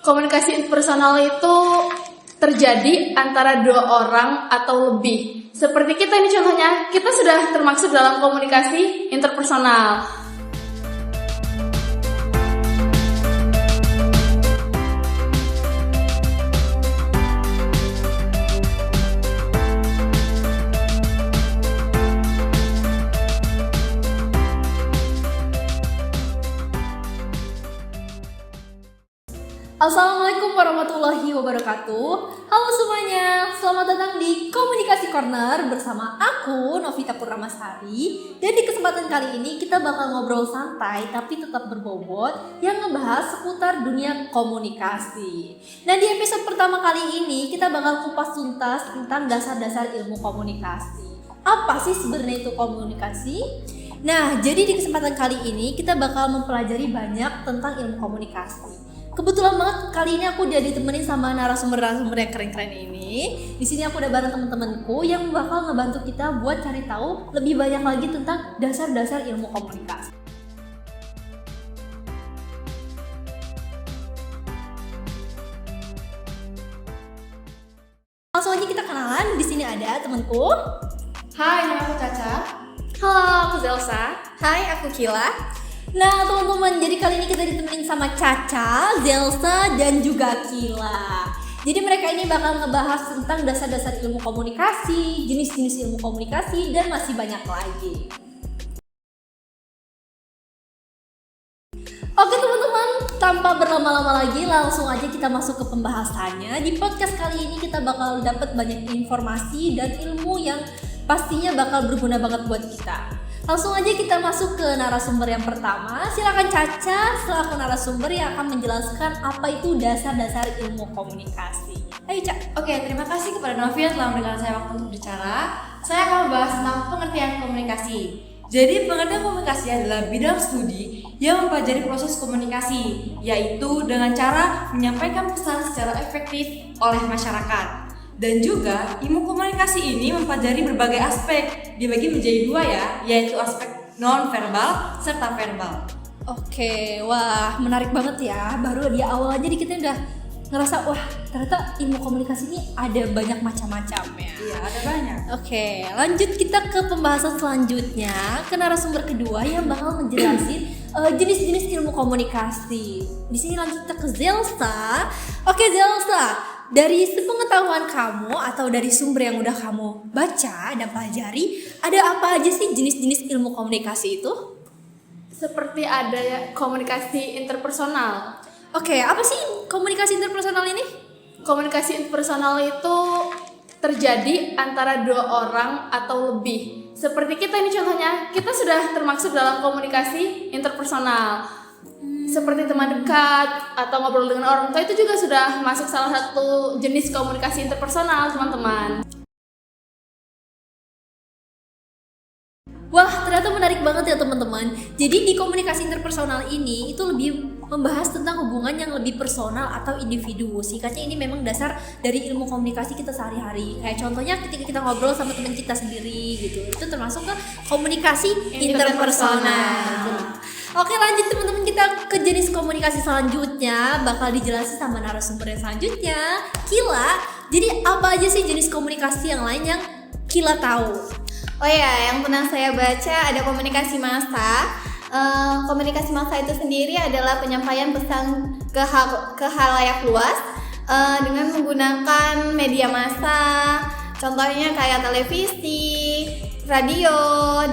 Komunikasi interpersonal itu terjadi antara dua orang atau lebih. Seperti kita ini contohnya, kita sudah termasuk dalam komunikasi interpersonal. Assalamualaikum warahmatullahi wabarakatuh. Halo semuanya, selamat datang di Komunikasi Corner bersama aku Novita Purnamasari. Dan di kesempatan kali ini kita bakal ngobrol santai tapi tetap berbobot yang ngebahas seputar dunia komunikasi. Nah, di episode pertama kali ini kita bakal kupas tuntas tentang dasar-dasar ilmu komunikasi. Apa sih sebenarnya itu komunikasi? Nah, jadi di kesempatan kali ini kita bakal mempelajari banyak tentang ilmu komunikasi. Kebetulan banget kali ini aku udah ditemenin sama narasumber-narasumber yang keren-keren ini. Di sini aku udah bareng teman-temanku yang bakal ngebantu kita buat cari tahu lebih banyak lagi tentang dasar-dasar ilmu komunikasi. Langsung aja kita kenalan. Di sini ada temanku. Hai, nama aku Caca. Halo, aku Zelsa. Hai, aku Kila. Nah teman-teman, jadi kali ini kita ditemenin sama Caca, Zelsa, dan juga Kila. Jadi mereka ini bakal ngebahas tentang dasar-dasar ilmu komunikasi, jenis-jenis ilmu komunikasi, dan masih banyak lagi. Oke teman-teman, tanpa berlama-lama lagi langsung aja kita masuk ke pembahasannya. Di podcast kali ini kita bakal dapat banyak informasi dan ilmu yang pastinya bakal berguna banget buat kita. Langsung aja kita masuk ke narasumber yang pertama. Silakan Caca selaku narasumber yang akan menjelaskan apa itu dasar-dasar ilmu komunikasi. Ayo Cak. Oke, terima kasih kepada Novia telah memberikan saya waktu untuk bicara. Saya akan membahas tentang pengertian komunikasi. Jadi, pengertian komunikasi adalah bidang studi yang mempelajari proses komunikasi, yaitu dengan cara menyampaikan pesan secara efektif oleh masyarakat. Dan juga ilmu komunikasi ini mempelajari berbagai aspek, dibagi menjadi dua ya, yaitu aspek non-verbal serta verbal. Oke, wah menarik banget ya. Baru di awal aja kita udah ngerasa wah ternyata ilmu komunikasi ini ada banyak macam-macam ya. Iya, ada banyak. Oke, lanjut kita ke pembahasan selanjutnya, ke narasumber kedua yang bakal menjelasin jenis-jenis ilmu komunikasi. Di sini lanjut kita ke Zelsa. Oke Zelsa, dari sepengetahuan kamu atau dari sumber yang udah kamu baca dan pelajari, ada apa aja sih jenis-jenis ilmu komunikasi itu? Seperti ada ya, komunikasi interpersonal. Oke, apa sih komunikasi interpersonal ini? Komunikasi interpersonal itu terjadi antara dua orang atau lebih. Seperti kita ini contohnya, kita sudah termasuk dalam komunikasi interpersonal. Seperti teman dekat atau ngobrol dengan orang tua itu juga sudah masuk salah satu jenis komunikasi interpersonal, teman-teman. Wah, ternyata menarik banget ya teman-teman. Jadi di komunikasi interpersonal ini itu lebih membahas tentang hubungan yang lebih personal atau individu. Singkatnya ini memang dasar dari ilmu komunikasi kita sehari-hari. Kayak contohnya ketika kita ngobrol sama teman kita sendiri gitu. Itu termasuk ke komunikasi interpersonal. Oke, lanjut teman-teman, kita ke jenis komunikasi selanjutnya. Bakal dijelasin sama narasumber yang selanjutnya, Kila. Jadi apa aja sih jenis komunikasi yang lain yang Kila tahu? Oh ya, yang pernah saya baca ada komunikasi massa. Komunikasi massa itu sendiri adalah penyampaian pesan ke halayak luas dengan menggunakan media massa. Contohnya kayak televisi, radio,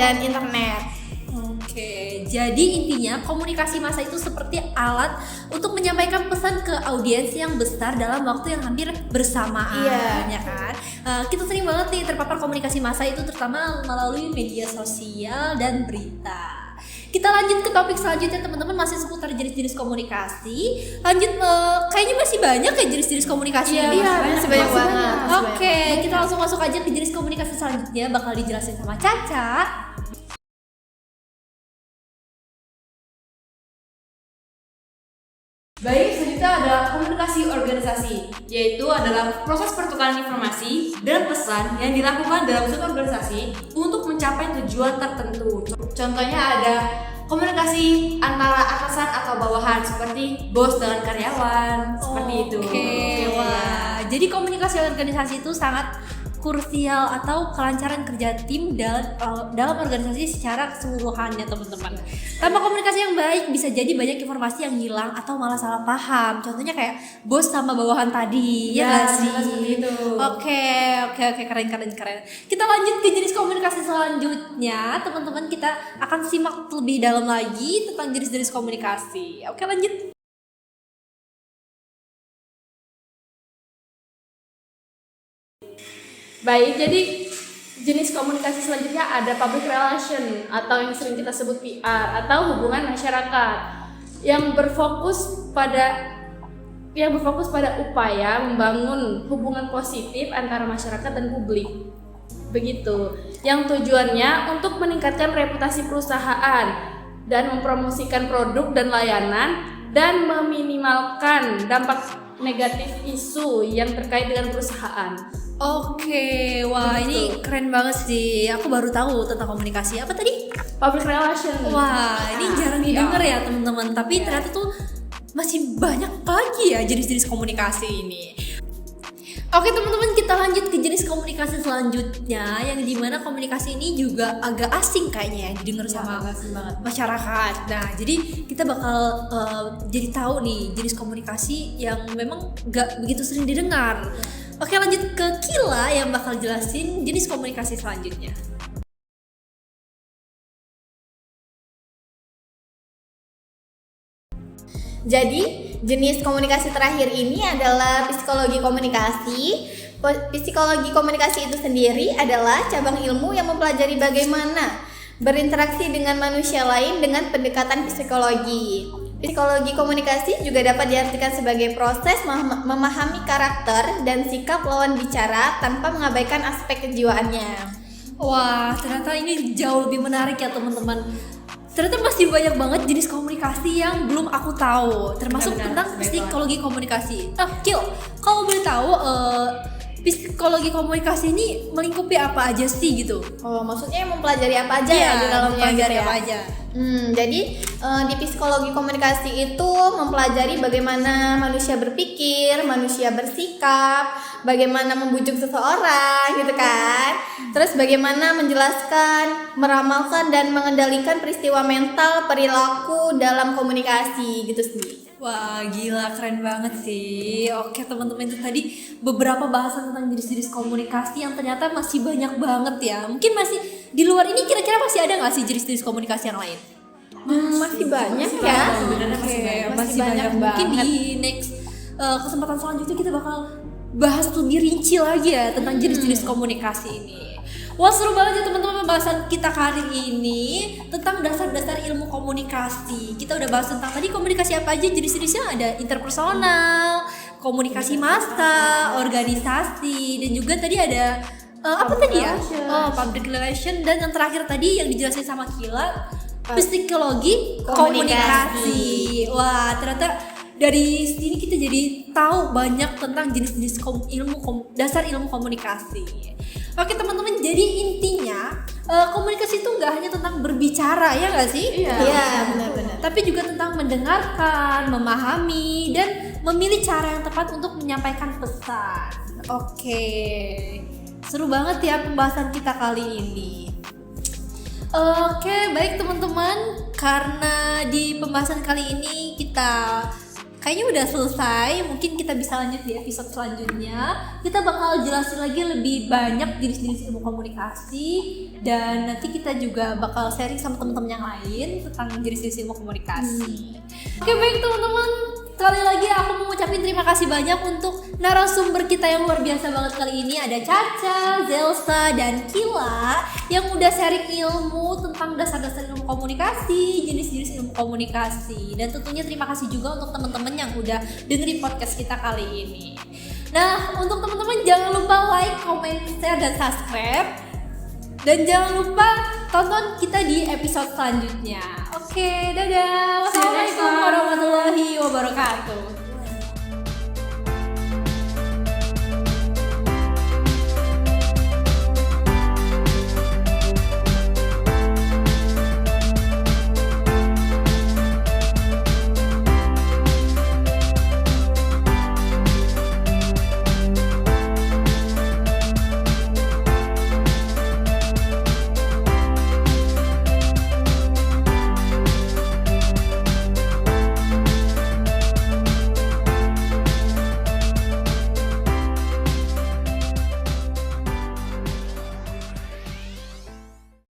dan internet. Oke, jadi intinya komunikasi massa itu seperti alat untuk menyampaikan pesan ke audiens yang besar dalam waktu yang hampir bersamaan, ya kan? Kita sering banget nih terpapar komunikasi massa itu terutama melalui media sosial dan berita. Kita lanjut ke topik selanjutnya teman-teman, masih seputar jenis-jenis komunikasi. Lanjut, kayaknya masih banyak ya jenis-jenis komunikasi ini. Masih banyak banget. Oke, kita langsung masuk aja ke jenis komunikasi selanjutnya, bakal dijelasin sama Caca. Baik, selanjutnya adalah komunikasi organisasi, yaitu adalah proses pertukaran informasi dan pesan yang dilakukan dalam suatu organisasi untuk mencapai tujuan tertentu. Contohnya ada komunikasi antara atasan atau bawahan seperti bos dengan karyawan, seperti itu. Oke, wah. Jadi komunikasi organisasi itu sangat krusial atau kelancaran kerja tim dalam organisasi secara keseluruhan ya teman-teman. Tanpa komunikasi yang baik bisa jadi banyak informasi yang hilang atau malah salah paham. Contohnya kayak bos sama bawahan tadi, ya nggak sih? Seperti itu. Oke, keren. Kita lanjut ke jenis komunikasi selanjutnya, teman-teman. Kita akan simak lebih dalam lagi tentang jenis-jenis komunikasi. Oke, lanjut. Baik, jadi jenis komunikasi selanjutnya ada public relation atau yang sering kita sebut PR atau hubungan masyarakat yang berfokus pada upaya membangun hubungan positif antara masyarakat dan publik. Begitu. Yang tujuannya untuk meningkatkan reputasi perusahaan dan mempromosikan produk dan layanan dan meminimalkan dampak negatif isu yang terkait dengan perusahaan. Oke, wah ini keren banget sih. Aku baru tahu tentang komunikasi. Apa tadi? Public relation. Wah, ini jarang didengar ya teman-teman. Tapi ternyata tuh masih banyak lagi ya jenis-jenis komunikasi ini. Oke teman-teman, kita lanjut ke jenis komunikasi selanjutnya yang dimana komunikasi ini juga agak asing kayaknya ya didengar sama masyarakat. Nah, jadi kita bakal jadi tahu nih jenis komunikasi yang memang gak begitu sering didengar. Oke, lanjut ke Kila yang bakal jelasin jenis komunikasi selanjutnya. Jadi, jenis komunikasi terakhir ini adalah psikologi komunikasi. Psikologi komunikasi itu sendiri adalah cabang ilmu yang mempelajari bagaimana berinteraksi dengan manusia lain dengan pendekatan psikologi. Psikologi komunikasi juga dapat diartikan sebagai proses memahami karakter dan sikap lawan bicara tanpa mengabaikan aspek kejiwaannya. Wah, ternyata ini jauh lebih menarik ya teman-teman. Ternyata masih banyak banget jenis komunikasi yang belum aku tahu, termasuk tentang psikologi komunikasi. Kil, kalau boleh tahu psikologi komunikasi ini melingkupi apa aja sih gitu? Oh, maksudnya mempelajari apa aja ya di dalamnya? Mempelajari gitu apa ya? aja? Jadi di psikologi komunikasi itu mempelajari bagaimana manusia berpikir, manusia bersikap, bagaimana membujuk seseorang gitu kan. Terus bagaimana menjelaskan, meramalkan dan mengendalikan peristiwa mental, perilaku dalam komunikasi gitu sih. Wah, gila, keren banget sih. Oke teman-teman, itu tadi beberapa bahasan tentang jenis-jenis komunikasi yang ternyata masih banyak banget ya. Mungkin masih di luar ini kira-kira masih ada nggak sih jenis-jenis komunikasi yang lain? Masih banyak ya. Masih banyak. Mungkin di next kesempatan selanjutnya kita bakal bahas lebih rinci lagi ya tentang jenis-jenis komunikasi ini. Wah, seru banget ya teman-teman pembahasan kita kali ini tentang dasar-dasar ilmu komunikasi. Kita udah bahas tentang tadi komunikasi apa aja, jenis-jenisnya ada interpersonal, komunikasi massa, organisasi, dan juga tadi ada apa tadi ya? Public relation, dan yang terakhir tadi yang dijelasin sama Kila, psikologi komunikasi. Wah, ternyata dari sini kita jadi tahu banyak tentang jenis-jenis dasar ilmu komunikasi. Oke teman-teman, jadi intinya komunikasi itu nggak hanya tentang berbicara, ya nggak sih? Iya, benar-benar. Tapi juga tentang mendengarkan, memahami, dan memilih cara yang tepat untuk menyampaikan pesan. Oke, seru banget ya pembahasan kita kali ini. Oke, baik teman-teman, karena di pembahasan kali ini kita kayaknya udah selesai, mungkin kita bisa lanjut di episode selanjutnya. Kita bakal jelasin lagi lebih banyak jenis-jenis ilmu komunikasi, dan nanti kita juga bakal sharing sama teman-teman yang lain tentang jenis-jenis ilmu komunikasi. Oke, baik teman-teman, sekali lagi aku mau ngucapin terima kasih banyak untuk narasumber kita yang luar biasa banget kali ini. Ada Caca, Zelsa, dan Kila yang udah sharing ilmu tentang dasar-dasar ilmu komunikasi, jenis-jenis ilmu komunikasi. Dan tentunya terima kasih juga untuk teman-teman yang udah dengerin podcast kita kali ini. Nah, untuk teman-teman jangan lupa like, comment, share, dan subscribe. Dan jangan lupa tonton kita di episode selanjutnya. Oke, dadah. Wassalamualaikum warahmatullahi wabarakatuh.